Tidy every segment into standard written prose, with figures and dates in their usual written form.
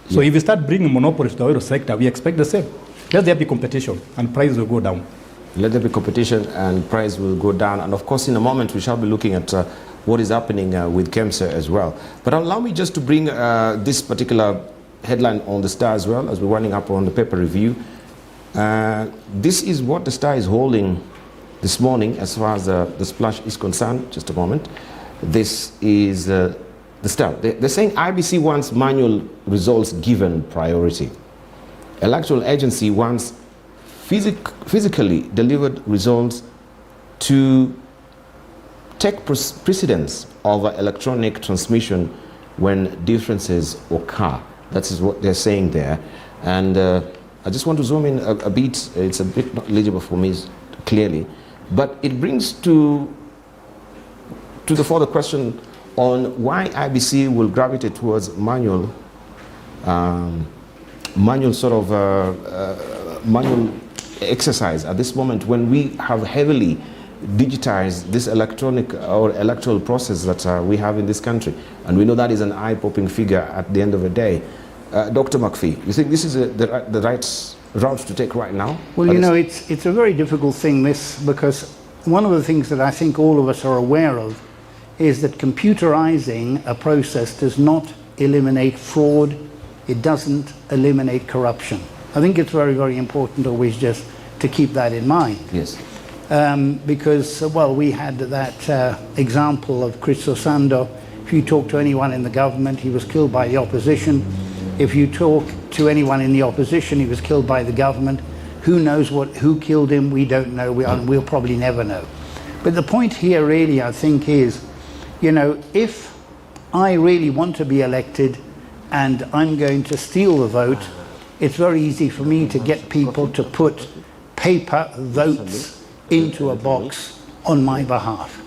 So if you start bringing monopolies to the oil sector, we expect the same. Let there be competition and prices will go down. Let there be competition and price will go down. And of course, in a moment, we shall be looking at what is happening with KEMSA as well. But allow me just to bring this particular headline on the Star as well, as we're winding up on the paper review. This is what the Star is holding this morning as far as the splash is concerned. Just a moment. This is the Star. They're saying IEBC wants manual results given priority. Electoral agency wants physically delivered results to take precedence over electronic transmission when differences occur. That is what they're saying there. And I just want to zoom in a bit. It's a bit not legible for me clearly, but it brings to the further question on why IEBC will gravitate towards manual exercise at this moment when we have heavily digitized this electronic or electoral process that we have in this country, and we know that is an eye-popping figure at the end of the day. Dr. McPhee, you think this is the right route to take right now? Well, you know, it's a very difficult thing, this, because one of the things that I think all of us are aware of is that computerizing a process does not eliminate fraud. It doesn't eliminate corruption. I think it's very, very important always just to keep that in mind. Yes. Because, well, we had that example of Crisosando. If you talk to anyone in the government, he was killed by the opposition. If you talk to anyone in the opposition, he was killed by the government. Who knows who killed him? We don't know. We'll probably never know. But the point here really, I think, is, you know, if I really want to be elected and I'm going to steal the vote, it's very easy for me to get people to put paper votes into a box on my behalf.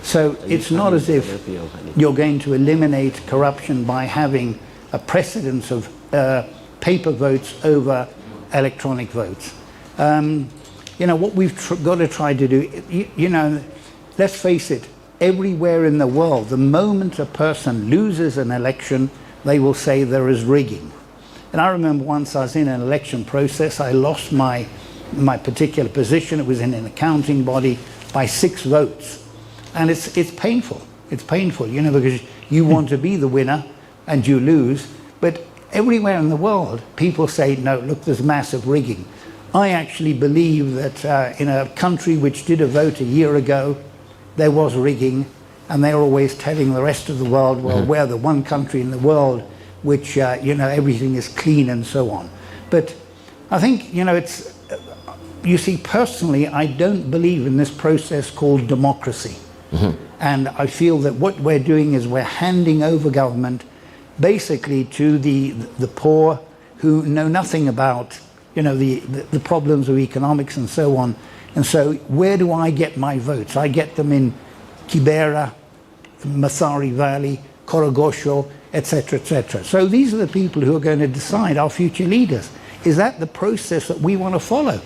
So it's not as if you're going to eliminate corruption by having a precedence of paper votes over electronic votes. You know, what we've got to try to do, you know, let's face it, everywhere in the world, the moment a person loses an election, they will say there is rigging. And I remember once I was in an election process, I lost my particular position. It was in an accounting body by 6 votes. And it's painful. It's painful, you know, because you want to be the winner and you lose. But everywhere in the world, people say, no, look, there's massive rigging. I actually believe that in a country which did a vote a year ago, there was rigging, and they're always telling the rest of the world, well, we're the one country in the world which, you know, everything is clean and so on. But I think, you know, it's, you see, personally, I don't believe in this process called democracy. And I feel that what we're doing is we're handing over government basically to the poor who know nothing about, you know, the problems of economics and so on. And so where do I get my votes? I get them in Kibera, Mathare Valley, Korogosho, etc., etc. So these are the people who are going to decide our future leaders. Is that the process that we want to follow?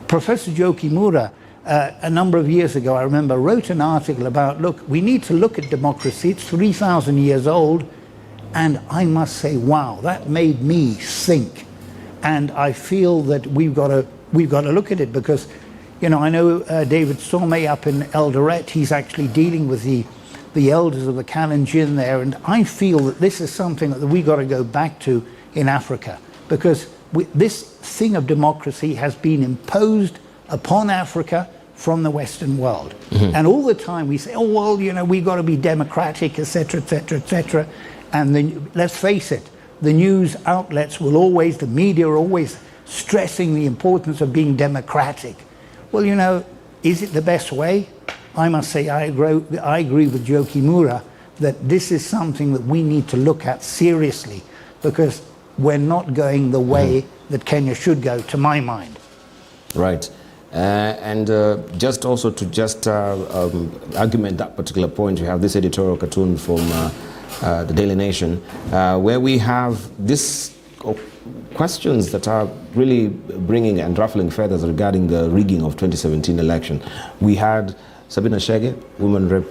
Professor Joe Kimura, a number of years ago, I remember, wrote an article about, look, we need to look at democracy. It's 3,000 years old. And I must say, wow, that made me think. And I feel that we've got to look at it because, you know, I know David Stormay up in Eldoret, he's actually dealing with the elders of the Kalenjin there, and I feel that this is something that we've got to go back to in Africa, because this thing of democracy has been imposed upon Africa from the Western world. And all the time we say, oh, well, you know, we've got to be democratic, etc., etc., etc. And then, let's face it, the news outlets will always, the media are always stressing the importance of being democratic. Well, you know, is it the best way? I must say I agree with Joe Kimura that this is something that we need to look at seriously, because we're not going the way that Kenya should go, to my mind. Right. And just also to just argument that particular point, we have this editorial cartoon from the Daily Nation, where we have this questions that are really bringing and ruffling feathers regarding the rigging of 2017 election. We had Sabina Shege, women rep